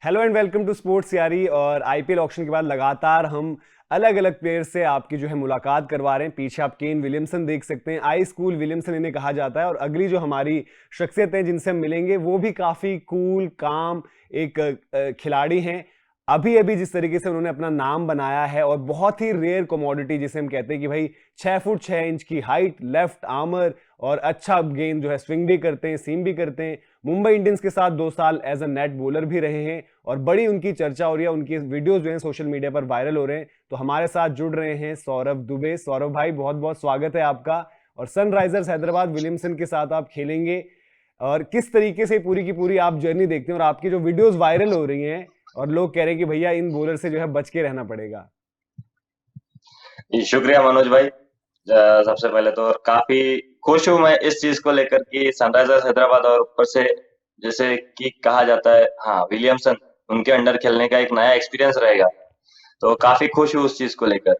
Hello and welcome to sports यारी। और IPL auction के बाद लगातार हम अलग अलग प्लेयर से आपकी जो है मुलाकात करवा रहे हैं। पीछे आप केन विलियमसन देख सकते हैं, आई स्कूल विलियमसन इन्हें कहा जाता है। और अगली जो हमारी शख्सियत है जिनसे हम मिलेंगे वो भी काफी कूल काम एक खिलाड़ी हैं। अभी अभी जिस तरीके से उन्होंने अपना नाम बनाया है और बहुत ही रेयर कमोडिटी जिसे हम कहते हैं कि भाई 6 फुट 6 इंच की हाइट, लेफ्ट आर्मर और अच्छा गेंद जो है स्विंग भी करते हैं, सीम भी करते हैं। मुंबई इंडियंस के साथ 2 साल एज अ नेट बॉलर भी रहे हैं और बड़ी उनकी चर्चा हो रही है, उनकी वीडियोस जो हैं सोशल मीडिया पर वायरल हो रहे हैं। तो हमारे साथ जुड़ रहे हैं सौरभ दुबे। सौरभ भाई बहुत बहुत स्वागत है आपका। और सनराइजर्स हैदराबाद विलियमसन के साथ आप खेलेंगे और किस तरीके से पूरी की पूरी आप जर्नी देखते हैं और आपकी जो वीडियोस वायरल हो रही हैं और लोग कह रहे हैं कि भैया इन बॉलर से जो है बच के रहना पड़ेगा। जी, शुक्रिया मनोज भाई। सबसे पहले तो और काफी खुश हूं मैं इस चीज को लेकर कि सनराइजर्स हैदराबाद और ऊपर से जैसे कि कहा जाता है, हाँ, विलियमसन उनके अंडर खेलने का एक नया एक्सपीरियंस रहेगा। तो काफी खुश हूँ उस चीज को लेकर।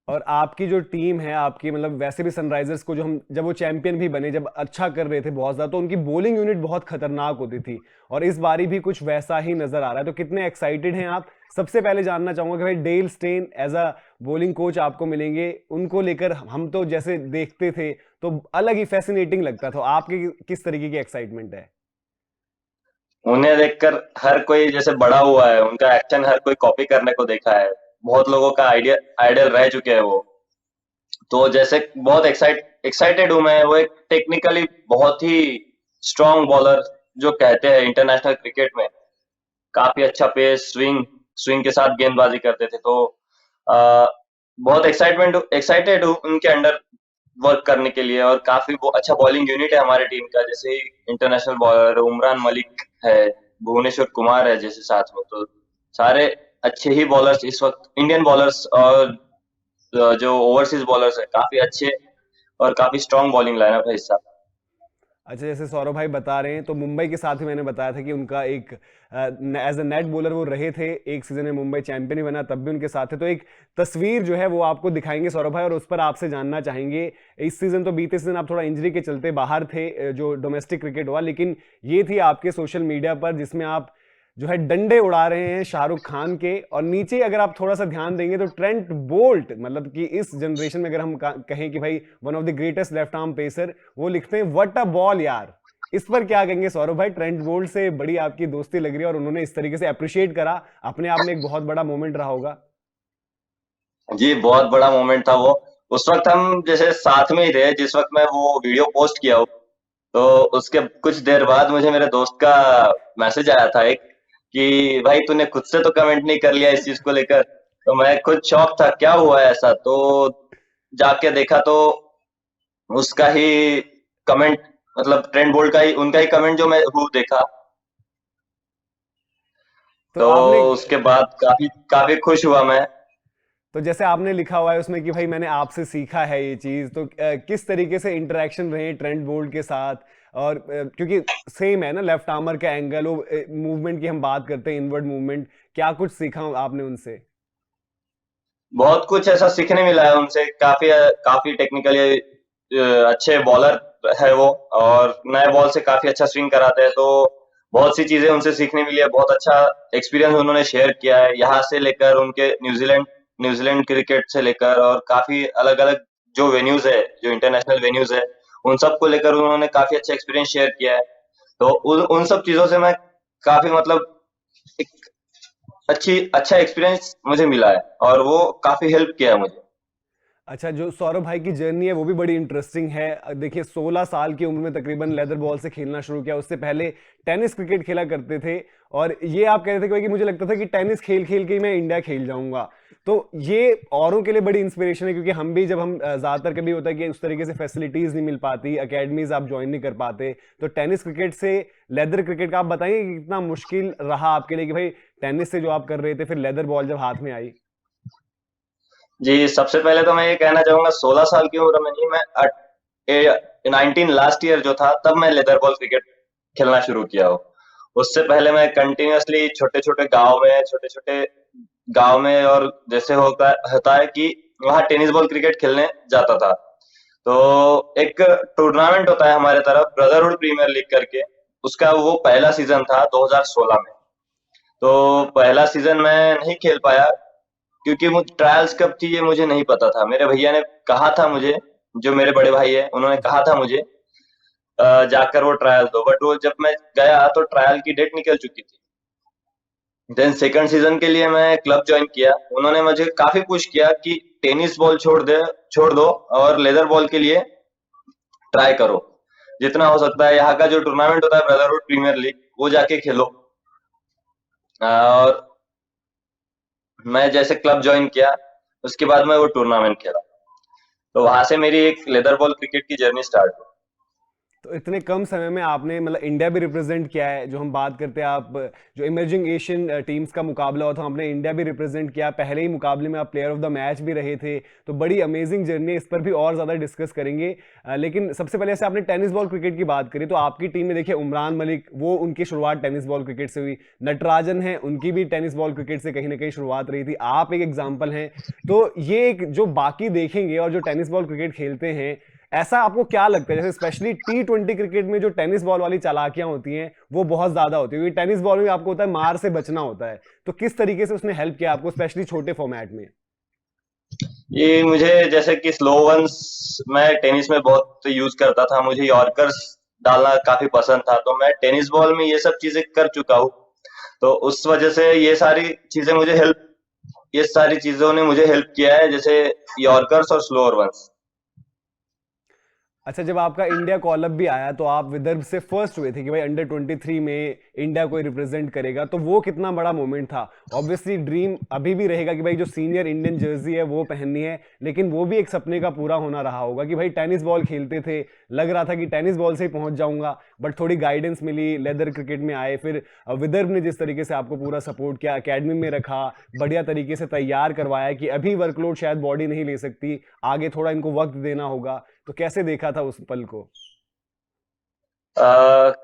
और आपकी जो टीम है आपकी, मतलब वैसे भी सनराइजर्स को जो हम जब वो चैंपियन भी बने, जब अच्छा कर रहे थे बहुत ज्यादा, तो उनकी बॉलिंग यूनिट बहुत खतरनाक होती थी और इस बारी भी कुछ वैसा ही नजर आ रहा है। तो कितने एक्साइटेड हैं आप? सबसे पहले जानना चाहूंगा कि भाई Dale Steyn as a bowling coach आपको मिलेंगे, उनको लेकर हम तो जैसे देखते थे तो अलग ही फैसिनेटिंग लगता था। आपके किस तरीके की एक्साइटमेंट है? उन्हें देखकर हर कोई जैसे बड़ा हुआ है, उनका एक्शन हर कोई कॉपी करने को देखा है। बहुत लोगों का आइडिया आइडल रह चुके हैं वो। तो जैसे बहुत एक्साइटेड हूं मैं। वो एक टेक्निकली बहुत ही स्ट्रांग बॉलर जो कहते हैं इंटरनेशनल क्रिकेट में। काफी अच्छा पेस, स्विंग स्विंग के साथ गेंदबाजी करते थे। तो आ, बहुत एक्साइटेड हूँ उनके अंडर वर्क करने के लिए। और काफी वो अच्छा बॉलिंग यूनिट है हमारे टीम का। जैसे इंटरनेशनल बॉलर उमरान मलिक है, भुवनेश्वर कुमार है जैसे साथ में। तो सारे अच्छे ही बॉलर्स इस वक्त, इंडियन बॉलर्स और जो ओवरसीज बॉलर्स है, काफी अच्छे और काफी स्ट्रांग बॉलिंग लाइनअप है इस साल। अच्छा, जैसे सौरभ भाई बता रहे हैं तो मुंबई के साथ ही मैंने बताया था कि उनका एक एज अ नेट बॉलर वो रहे थे। एक सीजन में मुंबई चैंपियन ही बना, तब भी उनके साथ थे। तो एक तस्वीर जो है वो आपको दिखाएंगे सौरभ भाई और उस पर आपसे जानना चाहेंगे। इस सीजन तो बीते सीजन आप थोड़ा इंजरी के चलते बाहर थे, जो डोमेस्टिक क्रिकेट हुआ, लेकिन ये थी आपके सोशल मीडिया पर जिसमें आप जो है डंडे उड़ा रहे हैं शाहरुख खान के। और नीचे अगर आप थोड़ा सा ध्यान देंगे तो ट्रेंट बोल्ट, मतलब कि इस जनरेशन में अगर हम कहें कि भाई one of the greatest left arm pacer, वो लिखते हैं व्हाट अ बॉल यार। इस पर क्या कहेंगे सौरभ भाई? ट्रेंट बोल्ट से बड़ी आपकी दोस्ती लग रही है और उन्होंने इस तरीके से अप्रिशिएट करा, अपने आप में एक बहुत बड़ा मोमेंट रहा होगा। जी, बहुत बड़ा मोमेंट था वो। उस वक्त हम जैसे साथ में ही थे जिस वक्त मैं वो वीडियो पोस्ट किया हूँ। तो उसके कुछ देर बाद मुझे मेरे दोस्त का मैसेज आया था एक, कि भाई तूने खुद से तो कमेंट नहीं कर लिया इस चीज को लेकर। तो मैं खुद शॉक था, क्या हुआ है ऐसा। तो जाके देखा तो उसका ही कमेंट, मतलब ट्रेंट बोल्ट का ही, उनका ही कमेंट जो मैं हूँ देखा। तो तो आपने, उसके बाद काफी काफी खुश हुआ मैं। तो जैसे आपने लिखा हुआ है उसमें कि भाई मैंने आपसे सीखा है ये चीज, तो किस तरीके से इंटरेक्शन रहे ट्रेंट बोल्ट के साथ? और क्योंकि सेम है ना लेफ्ट आर्मर का एंगल, वो मूवमेंट की हम बात करते हैं, इनवर्ड मूवमेंट, क्या कुछ सीखा आपने उनसे? बहुत कुछ ऐसा सीखने मिला है उनसे। काफी काफी टेक्निकली अच्छे बॉलर है वो। और नए बॉल से काफी अच्छा स्विंग कराते हैं। तो बहुत सी चीजें उनसे सीखने मिली है। बहुत अच्छा एक्सपीरियंस उन्होंने शेयर किया है, यहाँ से लेकर उनके न्यूजीलैंड न्यूजीलैंड क्रिकेट से लेकर, और काफी अलग अलग जो वेन्यूज है, जो इंटरनेशनल वेन्यूज है, उन सब को लेकर उन्होंने काफी अच्छा एक्सपीरियंस शेयर किया है। तो उन सब चीजों से मैं काफी, मतलब एक अच्छा एक्सपीरियंस मुझे मिला है। और वो काफी हेल्प किया है मुझे। अच्छा, जो सौरभ भाई की जर्नी है वो भी बड़ी इंटरेस्टिंग है। देखिए 16 साल की उम्र में तकरीबन लेदर बॉल से खेलना शुरू किया, उससे पहले टेनिस क्रिकेट खेला करते थे। और ये आप कह रहे थे कि भाई कि मुझे लगता था कि टेनिस खेल खेल के ही मैं इंडिया खेल जाऊंगा। तो ये औरों के लिए बड़ी इंस्पिरेशन है, क्योंकि हम भी जब हम ज्यादातर कभी होता है कि उस तरीके से फैसिलिटीज नहीं मिल पाती, अकेडमीज आप ज्वाइन नहीं कर पाते, तो टेनिस क्रिकेट से लेदर क्रिकेट का आप बताएंगे कि कितना मुश्किल रहा आपके लिए कि भाई टेनिस से जो आप कर रहे थे फिर लेदर बॉल जब हाथ में आई। जी, सबसे पहले तो मैं ये कहना चाहूंगा, 16 साल की उम्र में नहीं, मैं 19 लास्ट ईयर जो था तब मैं लेदर बॉल क्रिकेट खेलना शुरू किया हो। उससे पहले मैं कंटिन्यूअसली छोटे छोटे गांव में, और जैसे होता होता है कि वहाँ टेनिस बॉल क्रिकेट खेलने जाता था। तो एक टूर्नामेंट होता है हमारे तरफ, ब्रदरहुड प्रीमियर लीग करके। उसका वो पहला सीजन था 2016 में। तो पहला सीजन मैं नहीं खेल पाया, क्योंकि मुझे ट्रायल्स कब थी ये मुझे नहीं पता था। मेरे भैया ने कहा था मुझे, जो मेरे बड़े भाई है उन्होंने कहा था मुझे जाकर वो ट्रायल दो, बट वो जब मैं गया तो ट्रायल की डेट निकल चुकी थी। देन सेकंड सीजन के लिए मैं क्लब ज्वाइन किया। उन्होंने मुझे काफी पुश किया कि टेनिस बॉल छोड़ दो और लेदर बॉल के लिए ट्राई करो, जितना हो सकता है यहाँ का जो टूर्नामेंट होता है ब्रदरहुड प्रीमियर लीग वो जाके खेलो। और मैं जैसे क्लब ज्वाइन किया उसके बाद मैं वो टूर्नामेंट खेला, तो वहां से मेरी एक लेदर बॉल क्रिकेट की जर्नी स्टार्ट हुई। तो इतने कम समय में आपने मतलब इंडिया भी रिप्रेजेंट किया है। जो हम बात करते हैं, आप जो इमर्जिंग एशियन टीम्स का मुकाबला हुआ था, आपने इंडिया भी रिप्रेजेंट किया। पहले ही मुकाबले में आप प्लेयर ऑफ द मैच भी रहे थे। तो बड़ी अमेजिंग जर्नी है, इस पर भी और ज़्यादा डिस्कस करेंगे। लेकिन सबसे पहले से आपने टेनिस बॉल क्रिकेट की बात करी, तो आपकी टीम में देखिए उमरान मलिक, वो उनकी शुरुआत टेनिस बॉल क्रिकेट से हुई। नटराजन है, उनकी भी टेनिस बॉल क्रिकेट से कहीं ना कहीं शुरुआत रही थी। आप एक एग्जाम्पल हैं। तो ये एक जो बाकी देखेंगे और जो टेनिस बॉल क्रिकेट खेलते हैं, ऐसा आपको क्या लगता है जैसे स्पेशली T20 क्रिकेट में जो टेनिस बॉल वाली चालाकियां होती हैं वो बहुत ज्यादा होती है, क्योंकि टेनिस बॉल में आपको होता है मार से बचना होता है। तो किस तरीके से उसने हेल्प किया आपको स्पेशली छोटे फॉर्मेट में? ये मुझे जैसे कि स्लो वंस मैं टेनिस में बहुत यूज करता था, मुझे यॉर्कर्स डालना काफी पसंद था, तो मैं टेनिस बॉल में ये सब चीजें कर चुका हूँ। तो उस वजह से ये सारी चीजों ने मुझे हेल्प किया है, जैसे यॉर्कर्स और स्लोअर वंस। अच्छा, जब आपका इंडिया कॉल अप भी आया तो आप विदर्भ से फर्स्ट हुए थे कि भाई अंडर 23 में इंडिया को रिप्रेजेंट करेगा, तो वो कितना बड़ा मोमेंट था। ऑब्वियसली ड्रीम अभी भी रहेगा कि भाई जो सीनियर इंडियन जर्सी है वो पहननी है, लेकिन वो भी एक सपने का पूरा होना रहा होगा कि भाई टेनिस बॉल खेलते थे, लग रहा था कि टेनिस बॉल से ही पहुंच जाऊंगा, बट थोड़ी गाइडेंस मिली, लेदर क्रिकेट में आए, फिर विदर्भ ने जिस तरीके से आपको पूरा सपोर्ट किया, एकेडमी में रखा, बढ़िया तरीके से तैयार करवाया कि अभी वर्कलोड शायद बॉडी नहीं ले सकती, आगे थोड़ा इनको वक्त देना होगा। तो कैसे देखा था उस पल को?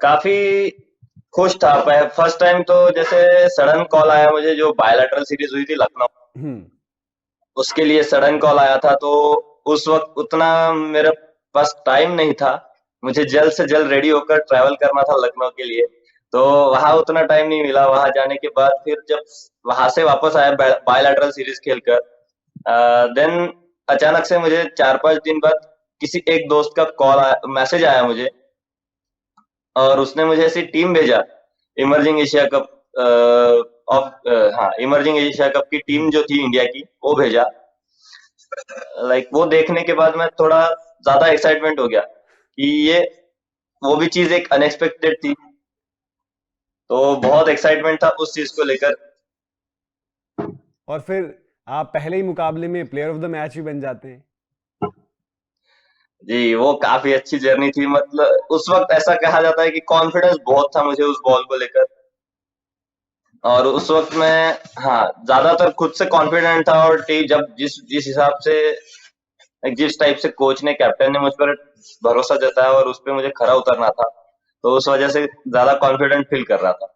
काफी खुश था। फर्स्ट टाइम तो जैसे सडन कॉल आया मुझे, जो बायलैटरल सीरीज हुई थी लखनऊ, हम्म। उसके लिए सडन कॉल आया था। तो उस वक्त उतना मेरे पास टाइम नहीं था, मुझे जल्द से जल्द रेडी होकर ट्रैवल करना था लखनऊ के लिए। तो वहां उतना टाइम नहीं मिला। वहां जाने के बाद फिर जब वहां से वापस आया बायलैटरल सीरीज खेलकर, देन अचानक से मुझे 4-5 दिन बाद किसी एक दोस्त का मैसेज आया मुझे, और उसने मुझे ऐसी टीम भेजा, इमर्जिंग एशिया कप हाँ, इमर्जिंग एशिया कप की टीम जो थी इंडिया की, वो भेजा। लाइक वो देखने के बाद मैं थोड़ा ज्यादा एक्साइटमेंट हो गया कि ये वो भी चीज एक अनएक्सपेक्टेड थी। तो बहुत एक्साइटमेंट था उस चीज को लेकर। और फिर आप पहले ही मुकाबले में प्लेयर ऑफ द मैच भी बन जाते हैं। जी, वो काफी अच्छी जर्नी थी। मतलब उस वक्त ऐसा कहा जाता है कि कॉन्फिडेंस बहुत था मुझे उस बॉल को लेकर। और उस वक्त मैं, हाँ, ज्यादातर खुद से कॉन्फिडेंट था, और टीम जब जिस जिस हिसाब से, जिस टाइप से कोच ने, कैप्टन ने मुझ पर भरोसा जताया और उस पर मुझे खरा उतरना था, तो उस वजह से ज्यादा कॉन्फिडेंट फील कर रहा था।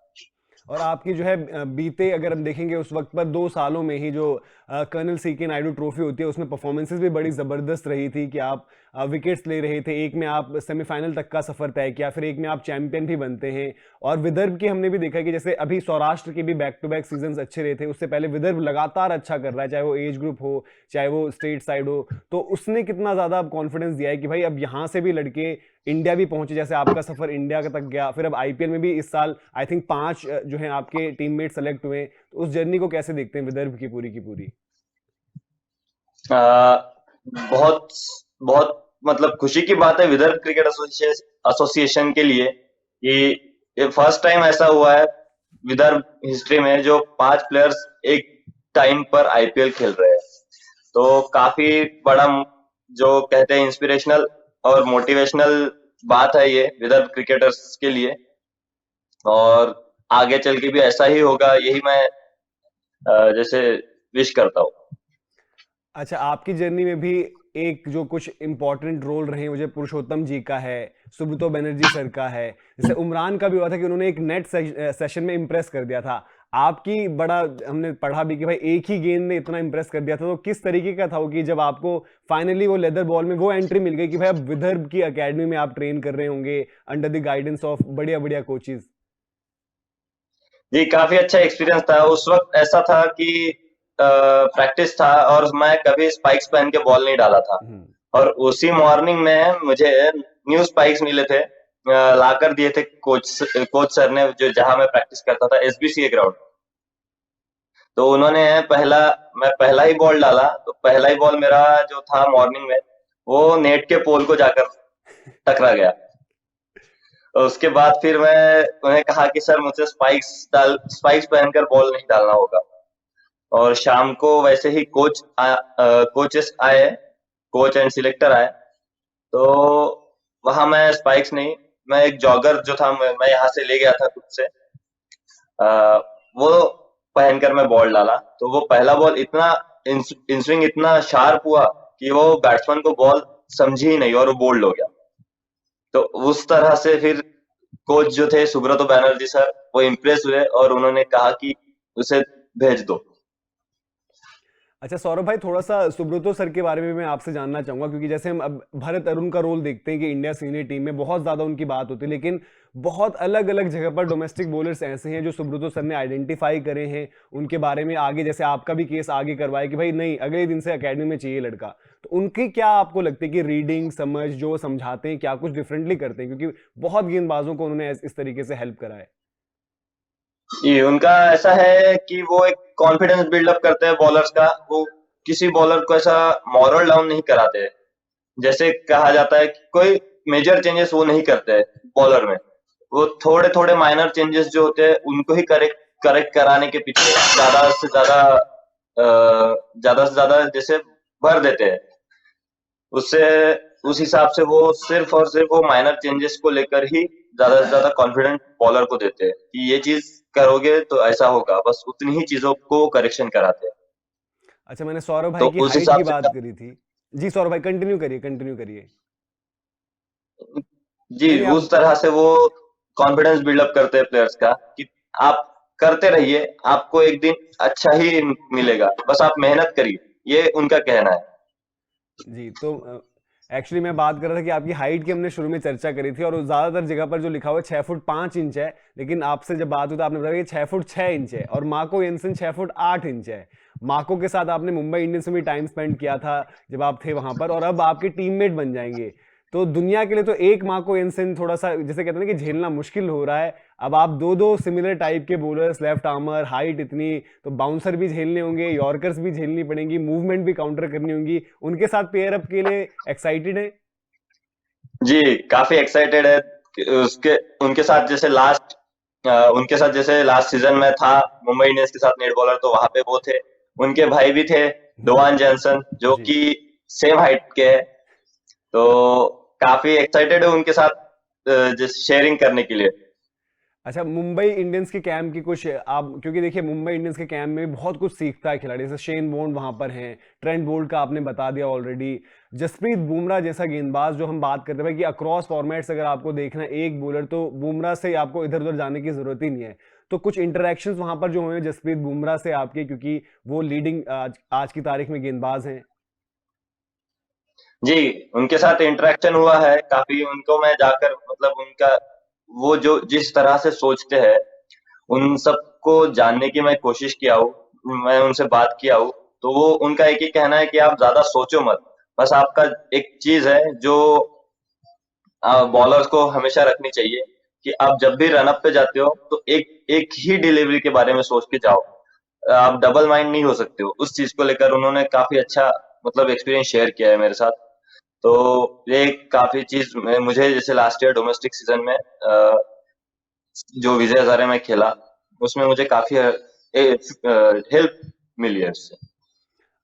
और आपकी जो है बीते अगर हम देखेंगे उस वक्त पर 2 सालों में ही जो कर्नल सी के नायडू ट्रॉफी होती है उसमें परफॉर्मेंसेस भी बड़ी ज़बरदस्त रही थी कि आप विकेट्स ले रहे थे, एक में आप सेमीफाइनल तक का सफर तय किया, फिर एक में आप चैंपियन भी बनते हैं। और विदर्भ की हमने भी देखा कि जैसे अभी सौराष्ट्र के भी बैक टू बैक सीजन अच्छे रहे थे, उससे पहले विदर्भ लगातार अच्छा कर रहा है, चाहे वो एज ग्रुप हो चाहे वो स्टेट साइड हो। तो उसने कितना ज़्यादा कॉन्फिडेंस दिया है कि भाई अब यहाँ से भी लड़के इंडिया भी पहुंचे, जैसे आपका सफर इंडिया तक गया, फिर अब आईपीएल में भी इस साल आई थिंक 5 जो है आपके टीममेट सेलेक्ट हुए। तो उस जर्नी को कैसे देखते हैं विदर्भ की पूरी? आ, बहुत बहुत मतलब खुशी की बात है विदर्भ क्रिकेट एसोसिएशन के लिए कि ये फर्स्ट टाइम ऐसा हुआ है विदर्भ हिस्ट्री में जो 5 प्लेयर्स एक टाइम पर आईपीएल खेल रहे हैं। तो काफी बड़ा, जो कहते हैं, इंस्पिरेशनल और मोटिवेशनल बात है ये विदर्भ क्रिकेटर्स के लिए। और आगे चल के भी ऐसा ही होगा, यही मैं जैसे विश करता हूँ। अच्छा, आपकी जर्नी में भी एक जो कुछ इंपॉर्टेंट रोल रहे मुझे पुरुषोत्तम जी का है, सुब्रतो बनर्जी सर का है, जैसे उमरान का भी हुआ था कि उन्होंने एक नेट सेशन में इंप्रेस कर दिया था। आपकी बड़ा हमने पढ़ा भी कि भाई एक ही गेंद ने इतना इंप्रेस कर दिया था। तो किस तरीके का था वो कि जब आपको फाइनली वो लेदर बॉल में वो एंट्री मिल गई कि भाई अब विदर्भ की एकेडमी में आप ट्रेन कर रहे होंगे अंडर द गाइडेंस ऑफ बढ़िया बढ़िया कोचेस? जी, काफी अच्छा एक्सपीरियंस था। उस वक्त ऐसा था कि प्रैक्टिस था और मैं कभी स्पाइक्स पहन के बॉल नहीं डाला था। हम्म। और उसी मॉर्निंग में मुझे न्यू स्पाइक्स मिले थे, लाकर दिए थे कोच सर ने, जो जहां मैं प्रैक्टिस करता था, एसबीसीए ग्राउंड। तो उन्होंने मैं पहला ही बॉल डाला, तो पहला ही बॉल मेरा जो था मॉर्निंग में, वो नेट के पोल को जाकर टकरा गया। और उसके बाद फिर मैं उन्हें कहा कि सर मुझे स्पाइक्स पहनकर बॉल नहीं डालना होगा। और शाम को वैसे ही कोचेस आए, कोच एंड सिलेक्टर आए। तो वहां मैं स्पाइक्स नहीं, मैं एक जॉगर जो था, मैं यहाँ से ले गया था खुद से, वो पहनकर मैं बॉल डाला। तो वो पहला बॉल इतना इनस्विंग इतना शार्प हुआ कि वो बैट्समैन को बॉल समझी ही नहीं और वो बोल्ड हो गया। तो उस तरह से फिर कोच जो थे सुब्रतो बैनर्जी सर, वो इम्प्रेस हुए और उन्होंने कहा कि उसे भेज दो। अच्छा सौरभ भाई, थोड़ा सा सुब्रतो सर के बारे में मैं आपसे जानना चाहूंगा, क्योंकि जैसे हम अब भरत अरुण का रोल देखते हैं कि इंडिया सीनियर टीम में बहुत ज्यादा उनकी बात होती है, लेकिन बहुत अलग अलग जगह पर डोमेस्टिक बॉलर्स ऐसे हैं जो सुब्रतो सर ने आइडेंटिफाई करे हैं, उनके बारे में आगे, जैसे आपका भी केस आगे करवाया कि भाई नहीं, अगले दिन से अकेडमी में चाहिए लड़का। तो उनकी क्या आपको लगता है कि रीडिंग समझ जो वो समझाते हैं, क्या कुछ डिफरेंटली करते हैं, क्योंकि बहुत गेंदबाजों को उन्होंने इस तरीके से हेल्प करा है। ये उनका ऐसा है कि वो एक कॉन्फिडेंस बिल्डअप करते हैं बॉलर्स का। वो किसी बॉलर को ऐसा मॉरल डाउन नहीं कराते। जैसे कहा जाता है कि कोई मेजर चेंजेस वो नहीं करते बॉलर में। वो थोड़े थोड़े माइनर चेंजेस जो होते हैं उनको ही करेक्ट करेक्ट कराने के पीछे ज्यादा से ज्यादा जैसे भर देते हैं। उससे उस हिसाब से वो सिर्फ और सिर्फ वो माइनर चेंजेस को लेकर ही ज्यादा से ज्यादा कॉन्फिडेंट बॉलर को देते हैं कि ये चीज करोगे तो ऐसा होगा, बस उतनी ही चीजों को करेक्शन कराते हैं। अच्छा, मैंने सौरभ तो भाई की उस हाइट हिसाब की से बात करी थी। जी सौरभ भाई, कंटिन्यू करिए, कंटिन्यू करिए। जी, नहीं नहीं, उस आप। तरह से वो कॉन्फिडेंस बिल्डअप करते हैं प्लेयर्स का कि आप करते रहिए, आपको एक दिन अच्छा ही मिलेगा, बस आप मेहनत करिए, ये उनका कहना है। जी, तो एक्चुअली मैं बात कर रहा था कि आपकी हाइट की हमने शुरू में चर्चा करी थी, और ज्यादातर जगह पर जो लिखा हुआ है 6 फुट 5 इंच है, लेकिन आपसे जब बात हुई तो आपने बताया कि 6 फुट 6 इंच है, और मार्को येंसन 6 फुट 8 इंच है। मार्को के साथ आपने मुंबई इंडियंस में भी टाइम स्पेंड किया था जब आप थे वहां पर, और अब आपके टीममेट बन जाएंगे। तो दुनिया के लिए तो एक मार्को येंसन थोड़ा सा, जैसे कहते हैं ना कि झेलना मुश्किल हो रहा है। अब आप दो दो सिमिलर टाइप के बॉलर्स, लेफ्ट आर्मर, हाइट इतनी, तो बाउंसर भी झेलने होंगे, यॉर्कर्स भी झेलनी पड़ेंगी, मूवमेंट भी काउंटर करनी होंगी। उनके साथ पेयर अप के लिए एक्साइटेड है? जी, काफी एक्साइटेड है कि उसके उनके साथ जैसे उनके साथ जैसे लास्ट सीजन में था मुंबई इंडियंस के साथ नेट बॉलर, तो वहां पे वो थे। उनके भाई भी थे, डोवान जॉनसन, जो जी। कि सेम हाइट के है। तो काफी एक्साइटेड है उनके साथ जैसे शेयरिंग करने के लिए। अच्छा, मुंबई इंडियंस के कैंप की कुछ आप, क्योंकि देखिए मुंबई इंडियंस के कैंप में भी बहुत कुछ सीखता है खिलाड़ी, जैसे शेन बॉन्ड वहां पर हैं, ट्रेंट बोल्ट का आपने बता दिया ऑलरेडी, जसप्रीत बुमराह जैसा गेंदबाज जो हम बात करते हैं कि अक्रॉस फॉर्मेट्स अगर आपको देखना है एक बॉलर, तो बुमराह से आपको इधर उधर जाने की जरूरत ही नहीं है। तो कुछ इंटरेक्शंस वहां पर जो हुए हैं जसप्रीत बुमराह से आपके, क्योंकि वो लीडिंग आज की तारीख में गेंदबाज हैं। जी, उनके साथ इंटरेक्शन हुआ है काफी। उनको मैं जाकर मतलब उनका वो जो जिस तरह से सोचते हैं, उन सबको जानने की मैं कोशिश किया हूँ, मैं उनसे बात किया हूँ। तो वो उनका एक ही कहना है कि आप ज्यादा सोचो मत, बस आपका एक चीज है जो बॉलर्स को हमेशा रखनी चाहिए कि आप जब भी रन अप पे जाते हो तो एक एक ही डिलीवरी के बारे में सोच के जाओ। आप डबल माइंड नहीं हो सकते हो। उस चीज को लेकर उन्होंने काफी अच्छा मतलब एक्सपीरियंस शेयर किया है मेरे साथ। तो ये काफी चीज मुझे जैसे लास्ट ईयर डोमेस्टिक सीजन में जो विजय हजारे में खेला, उसमें मुझे काफी हेल्प मिली है उससे।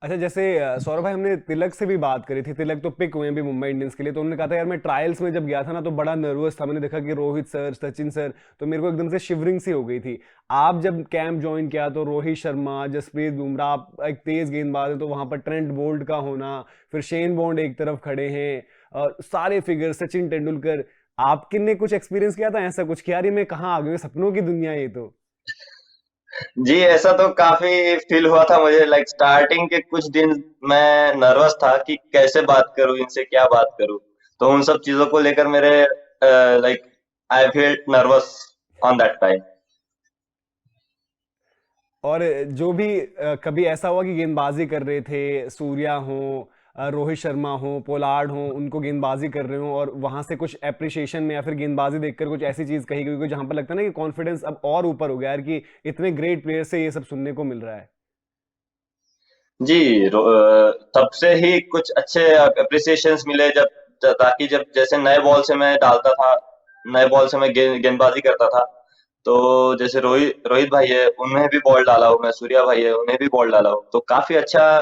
अच्छा, जैसे सौरभ भाई, हमने तिलक से भी बात करी थी, तिलक तो पिक हुए हैं भी मुंबई इंडियंस के लिए, तो उन्होंने कहा था यार मैं ट्रायल्स में जब गया था ना तो बड़ा नर्वस था, मैंने देखा कि रोहित सर, सचिन सर, तो मेरे को एकदम से शिवरिंग सी हो गई थी। आप जब कैंप ज्वाइन किया तो रोहित शर्मा, जसप्रीत बुमराह, आप एक तेज गेंदबाज है, तो वहां पर ट्रेंट बोल्ट का होना, फिर शेन बॉन्ड एक तरफ खड़े हैं, और सारे फिगर, सचिन तेंदुलकर, आपके ने कुछ एक्सपीरियंस किया था ऐसा कुछ कि यार ये मैं कहाँ आ गया, सपनों की दुनिया ये तो। जी, ऐसा तो काफी फील हुआ था मुझे। लाइक स्टार्टिंग के कुछ दिन मैं नर्वस था कि कैसे बात करूं, इनसे क्या बात करूं। तो उन सब चीजों को लेकर मेरे like I felt nervous on that time. और जो भी कभी ऐसा हुआ कि गेंदबाजी कर रहे थे, सूर्या हो, रोहित शर्मा हो, पोलार्ड हो, उनको गेंदबाजी कर रहे हो और वहां से कुछ एप्रिसिएशन में या फिर गेंदबाजी देखकर कुछ ऐसी चीज कही गई जहां पर लगता है ना कि कॉन्फिडेंस अब और ऊपर हो गया यार, कि इतने ग्रेट प्लेयर से ये सब सुनने को मिल रहा है? जी, तब से ही कुछ अच्छे अप्रिसिएशंस मिले, ताकि जब जैसे नए बॉल से मैं डालता था, नए बॉल से मैं गेंदबाजी करता था, तो जैसे रोहित रोहित भाई है, उन्हें भी बॉल डाला हूँ मैं, सूर्या भाई है, उन्हें भी बॉल डाला हूँ, तो काफी अच्छा।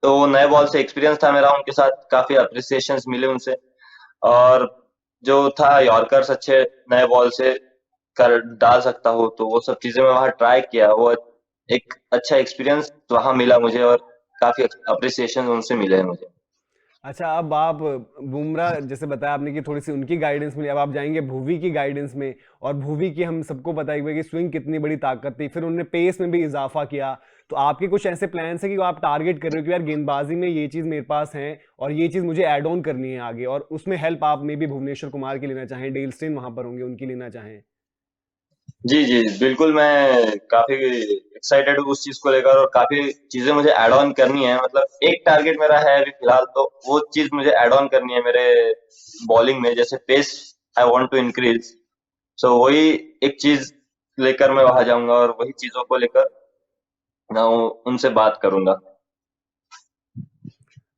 तो नए बॉल से एक्सपीरियंस था मेरा उनके साथ, काफी अप्रिसिएशंस मिले उनसे। और जो था यॉर्कर्स अच्छे नए बॉल से कर डाल सकता हूँ, तो वो सब चीजें मैं वहाँ ट्राई किया, वो एक अच्छा एक्सपीरियंस वहाँ मिला मुझे, और काफी अप्रिसिएशन उनसे मिले हैं मुझे। अच्छा, अब आप बुमराह जैसे बताया आपने कि थोड़ी सी उनकी गाइडेंस मिली, अब आप जाएंगे भुवी की गाइडेंस में। और भुवी की हम सबको पता ही है कि स्विंग कितनी बड़ी ताकत थी, फिर उन्होंने पेस में भी इजाफा किया। तो आपके कुछ ऐसे प्लान्स है कि आप टारगेट कर रहे हो कि यार गेंदबाजी में ये चीज मेरे पास है और ये चीज मुझे ऐड ऑन करनी है आगे, और उसमें हेल्प आप मे भी भुवनेश्वर कुमार की लेना चाहें, डेल स्टेन वहां पर होंगे उनकी लेना चाहें? जी, जी, बिल्कुल, मैं काफ़ी एक्साइटेड हूँ उस चीज़ को लेकर, और काफ़ी चीज़ें मुझे ऐड ऑन करनी है। मतलब एक टारगेट मेरा है अभी फ़िलहाल, तो वो चीज़ मुझे ऐड ऑन करनी है मेरे बॉलिंग में, जैसे pace I want to increase. So वही एक चीज़ लेकर मैं वहाँ जाऊँगा, और वही चीज़ों को लेकर मैं उनसे बात करूँगा।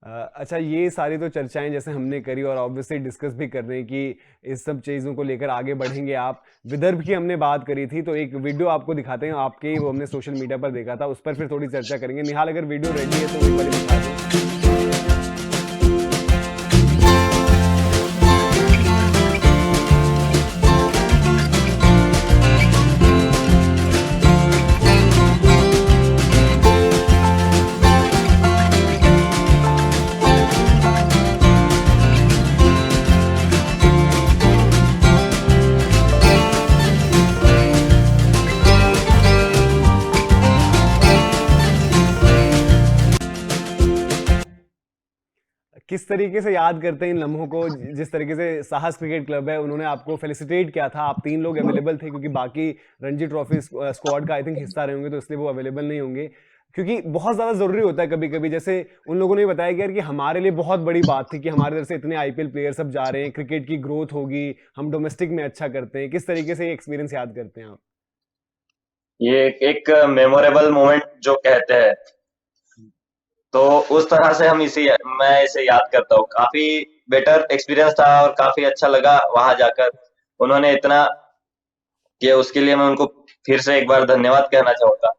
अच्छा, ये सारी तो चर्चाएं जैसे हमने करी और ऑब्वियसली डिस्कस भी कर रहे हैं कि इस सब चीज़ों को लेकर आगे बढ़ेंगे आप। विदर्भ की हमने बात करी थी, तो एक वीडियो आपको दिखाते हैं आपके ही, वो हमने सोशल मीडिया पर देखा था, उस पर फिर थोड़ी चर्चा करेंगे। निहाल, अगर वीडियो रेडी है तो वो एक बार दिखा दें। किस तरीके से याद करते हैं इन लम्हों को, जिस तरीके से साहस क्रिकेट क्लब है उन्होंने आपको फेलिसिटेट किया था, आप तीन लोग अवेलेबल थे क्योंकि बाकी रणजी ट्रॉफी स्क्वाड का आई थिंक हिस्सा रहे होंगे, तो इसलिए वो अवेलेबल नहीं होंगे। क्योंकि बहुत ज्यादा जरूरी होता है कभी कभी, जैसे उन लोगों ने बताया कि यार कि हमारे लिए बहुत बड़ी बात थी कि हमारे इधर से इतने आईपीएल प्लेयर सब जा रहे हैं, क्रिकेट की ग्रोथ होगी, हम डोमेस्टिक में अच्छा करते हैं। किस तरीके से ये एक्सपीरियंस याद करते हैं आप? ये एक मेमोरेबल मोमेंट जो कहते हैं, तो उस तरह से मैं इसे याद करता हूँ। काफ़ी बेटर एक्सपीरियंस था, और काफ़ी अच्छा लगा वहाँ जाकर। उन्होंने इतना किया, उसके लिए मैं उनको फिर से एक बार धन्यवाद कहना चाहूँगा।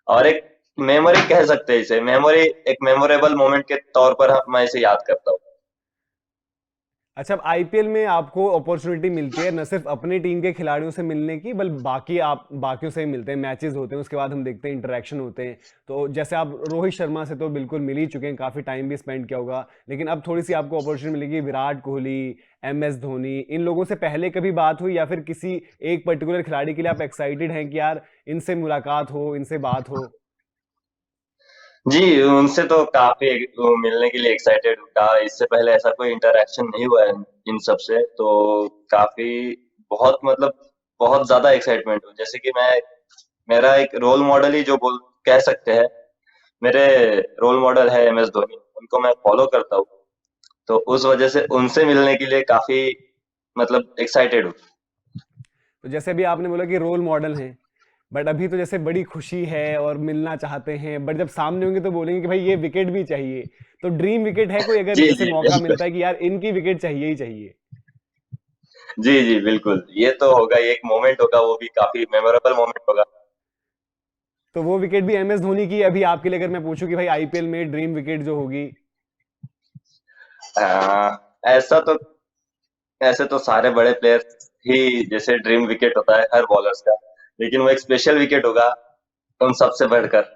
और एक मेमोरी कह सकते हैं इसे, एक मेमोरेबल मोमेंट के तौर पर मैं इसे याद करता हूँ। अच्छा, अब आईपीएल में आपको अपॉर्चुनिटी मिलती है न सिर्फ अपनी टीम के खिलाड़ियों से मिलने की, बल्कि बाकी आप बाकियों से भी मिलते हैं, मैचेस होते हैं, उसके बाद हम देखते हैं इंटरेक्शन होते हैं। तो जैसे आप रोहित शर्मा से तो बिल्कुल मिल ही चुके हैं, काफी टाइम भी स्पेंड किया होगा, लेकिन अब थोड़ी सी आपको अपॉर्चुनिटी मिलेगी विराट कोहली, एमएस धोनी, इन लोगों से पहले कभी बात हुई या फिर किसी एक पर्टिकुलर खिलाड़ी के लिए आप एक्साइटेड हैं कि यार इनसे मुलाकात हो, इनसे बात हो? जी, उनसे तो काफ़ी मिलने के लिए एक्साइटेड हूँ। इससे पहले ऐसा कोई इंटरैक्शन नहीं हुआ है इन सब से, तो काफ़ी बहुत मतलब बहुत ज़्यादा एक्साइटमेंट हूँ। जैसे कि मेरा एक रोल मॉडल ही जो बोल कह सकते हैं, मेरे रोल मॉडल है एमएस धोनी, उनको मैं फॉलो करता हूँ। तो उस वजह से उनसे मिलने के लिए काफ़ी मतलब एक्साइटेड हूँ। तो जैसे अभी आपने बोला कि रोल मॉडल हैं, बट अभी तो जैसे बड़ी खुशी है और मिलना चाहते हैं, बट जब सामने होंगे तो बोलेंगे कि भाई ये विकेट भी चाहिए। तो ड्रीम विकेट है कोई, अगर जी, जैसे जी, मौका बिल्कुल। मिलता है कि यार इनकी विकेट चाहिए ही चाहिए? जी, जी, बिल्कुल। ये तो होगा, ये एक मोमेंट होगा, वो भी काफ़ी मेमोरेबल मोमेंट होगा। तो वो विकेट भी एमएस धोनी की अभी आपके लिए, अगर मैं पूछूं कि भाई आईपीएल में ड्रीम विकेट जो होगी? ऐसा तो ऐसे तो सारे बड़े प्लेयर्स ही जैसे ड्रीम विकेट होता है हर बॉलर्स का, लेकिन वो एक स्पेशल विकेट होगा उन सबसे बढ़कर।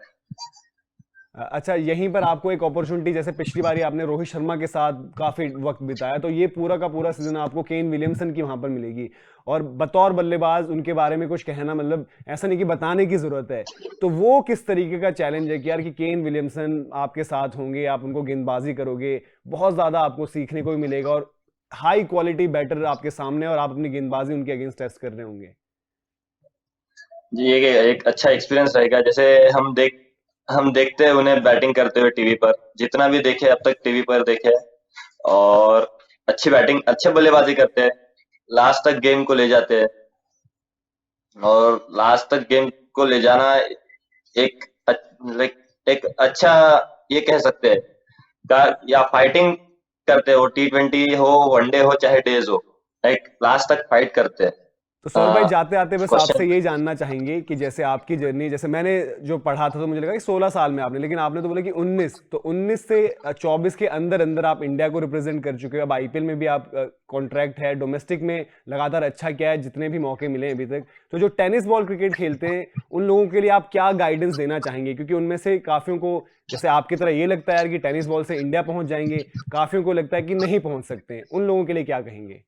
अच्छा, यहीं पर आपको एक अपॉर्चुनिटी, जैसे पिछली बारी आपने रोहित शर्मा के साथ काफी वक्त बिताया, तो ये पूरा का पूरा सीजन आपको केन विलियमसन की वहां पर मिलेगी। और बतौर बल्लेबाज उनके बारे में कुछ कहना, मतलब ऐसा नहीं कि बताने की जरूरत है, तो वो किस तरीके का चैलेंज है कि यार कि केन विलियमसन आपके साथ होंगे, आप उनको गेंदबाजी करोगे, बहुत ज्यादा आपको सीखने को भी मिलेगा, और हाई क्वालिटी बैटर आपके सामने और आप अपनी गेंदबाजी उनके अगेंस्ट टेस्ट कर रहे होंगे। जी, ये एक अच्छा एक्सपीरियंस रहेगा। जैसे हम देखते हैं उन्हें बैटिंग करते हुए टीवी पर, जितना भी देखे अब तक टीवी पर देखे है, और अच्छी बैटिंग, अच्छे बल्लेबाजी करते हैं, लास्ट तक गेम को ले जाते हैं, और लास्ट तक गेम को ले जाना एक लाइक एक अच्छा, ये कह सकते हैं का, या फाइटिंग करते हो, T20 हो, वनडे हो, चाहे डेज हो, लाइक लास्ट तक फाइट करते हैं। तो सौरभ भाई जाते आते बस आपसे क्वेश्चन। ये जानना चाहेंगे कि जैसे आपकी जर्नी, जैसे मैंने जो पढ़ा था तो मुझे लगा कि 16 साल में आपने, लेकिन आपने तो बोला कि 19, तो 19 से 24 के अंदर अंदर आप इंडिया को रिप्रेजेंट कर चुके हो। अब आईपीएल में भी आप कॉन्ट्रैक्ट है, डोमेस्टिक में लगातार अच्छा किया है जितने भी मौके मिले हैं अभी तक। तो जो टेनिस बॉल क्रिकेट खेलते हैं उन लोगों के लिए आप क्या गाइडेंस देना चाहेंगे, क्योंकि उनमें से काफियों को जैसे आपकी तरह ये लगता है यार कि टेनिस बॉल से इंडिया पहुंच जाएंगे, काफियों को लगता है कि नहीं पहुंच सकते हैं, उन लोगों के लिए क्या कहेंगे?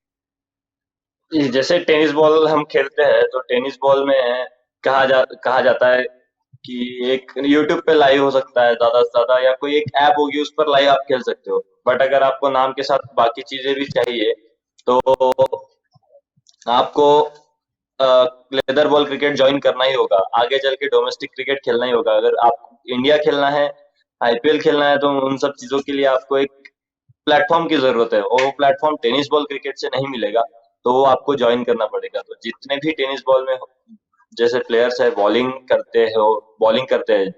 जैसे टेनिस बॉल हम खेलते हैं, तो टेनिस बॉल में कहा जाता है कि एक यूट्यूब पे लाइव हो सकता है ज्यादा से ज्यादा, या कोई एक ऐप होगी उस पर लाइव आप खेल सकते हो। बट अगर आपको नाम के साथ बाकी चीजें भी चाहिए, तो आपको लेदर बॉल क्रिकेट ज्वाइन करना ही होगा, आगे चल के डोमेस्टिक क्रिकेट खेलना ही होगा। अगर आप इंडिया खेलना है, आईपीएल खेलना है, तो उन सब चीजों के लिए आपको एक प्लेटफॉर्म की जरूरत है, और वो प्लेटफॉर्म टेनिस बॉल क्रिकेट से नहीं मिलेगा, तो वो आपको ज्वाइन करना पड़ेगा। तो जितने भी टेनिस बॉल में जैसे प्लेयर्स है, बॉलिंग करते हैं,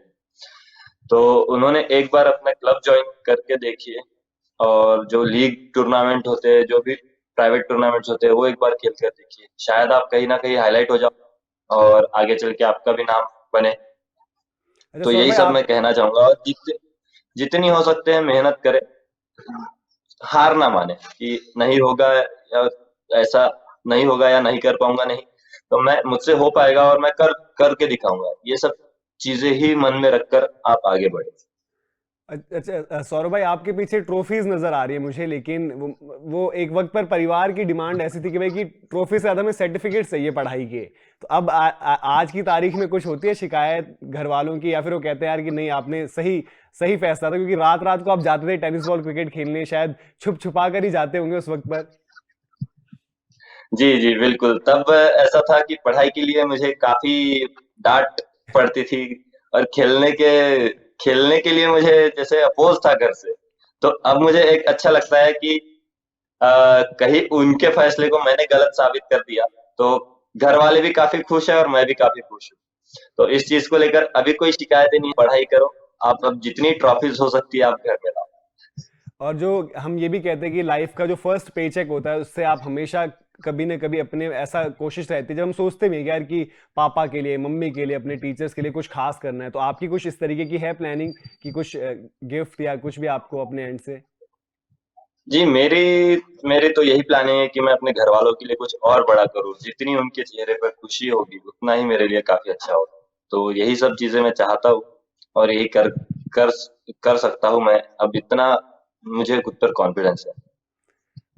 तो उन्होंने एक बार अपना क्लब ज्वाइन करके देखिए, और जो लीग टूर्नामेंट होते हैं, जो भी प्राइवेट टूर्नामेंट्स होते हैं, वो एक बार खेल कर देखिए, शायद आप कहीं ना कहीं हाईलाइट हो जाओ, और आगे चल के आपका भी नाम बने। अच्छा तो सौरभ यही भाई सब आप, मैं कहना चाहूंगा, और जितनी हो सकते हैं मेहनत करें, हार ना माने कि नहीं होगा, या ऐसा नहीं होगा, या नहीं कर पाऊंगा, नहीं, तो मैं मुझसे हो पाएगा, और मैं करके दिखाऊंगा। ये सब चीजें ही मन में रखकर आप आगे बढ़े। अच्छा सौरभ भाई आपके पीछे ट्रॉफीज नजर आ रही है मुझे, लेकिन वो एक वक्त पर परिवार की डिमांड ऐसी थी कि भाई कि ट्रॉफी से ज्यादा हमें सर्टिफिकेट चाहिए पढ़ाई के। तो अब आज की तारीख में कुछ होती है शिकायत घर वालों की, या फिर वो कहते हैं यार कि नहीं आपने सही सही फैसला था, क्योंकि रात रात को आप जाते थे टेनिस बॉल क्रिकेट खेलने, शायद छुप छुपा कर ही जाते होंगे उस वक्त पर। जी, जी, बिल्कुल। तब ऐसा था कि पढ़ाई के लिए मुझे काफ़ी डाँट पड़ती थी, और खेलने के लिए मुझे जैसे अपोज़ था घर से। तो अब मुझे एक अच्छा लगता है कि अ, कहीं उनके फैसले को मैंने गलत साबित कर दिया, तो घर वाले भी काफ़ी खुश हैं, और मैं भी काफ़ी खुश हूँ। तो इस चीज़ को लेकर अभी कोई शिकायतें नहीं, पढ़ाई करो, आप अब जितनी ट्रॉफीज़ हो सकती है आप घर में लाओ। और जो हम ये भी कहते हैं कि लाइफ का जो फर्स्ट पे चेक होता है उससे आप हमेशा कभी ना कभी अपने, ऐसा कोशिश रहती है जब हम सोचते भी हैं कि यार कि पापा के लिए, मम्मी के लिए, अपने टीचर्स के लिए कुछ खास करना है, तो आपकी कुछ इस तरीके की है प्लानिंग कि कुछ गिफ्ट या कुछ भी आपको अपने एंड से? जी, मेरी तो यही प्लानिंग है कि मैं अपने घर वालों के लिए कुछ और बड़ा करूँ। जितनी उनके चेहरे पर खुशी होगी, उतना ही मेरे लिए काफ़ी अच्छा होगा। तो यही सब चीज़ें मैं चाहता हूँ, और यही कर कर सकता हूँ मैं। अब इतना मुझे खुद पर कॉन्फिडेंस है।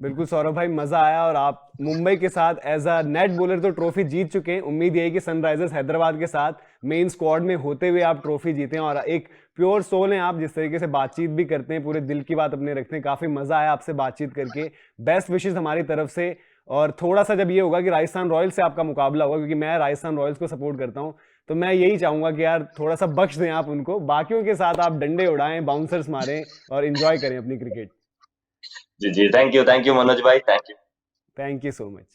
बिल्कुल सौरभ भाई, मजा आया। और आप मुंबई के साथ एज अ नेट बॉलर तो ट्रॉफी जीत चुके हैं, उम्मीद यही कि सनराइजर्स हैदराबाद के साथ मेन स्क्वाड में होते हुए आप ट्रॉफी जीतें। और एक प्योर सोल हैं आप, जिस तरीके से बातचीत भी करते हैं, पूरे दिल की बात अपने रखते हैं, काफी मजा आया आपसे बातचीत करके। बेस्ट विशेस हमारी तरफ से। और थोड़ा सा जब ये होगा कि राजस्थान रॉयल्स से आपका मुकाबला होगा, क्योंकि मैं राजस्थान रॉयल्स को सपोर्ट करता हूं, तो मैं यही चाहूंगा कि यार थोड़ा सा बख्श दें आप उनको, बाकियों के साथ आप डंडे उड़ाएं, बाउंसर्स मारें और इंजॉय करें अपनी क्रिकेट। जी, जी, थैंक यू मनोज भाई, thank you. Thank you so much.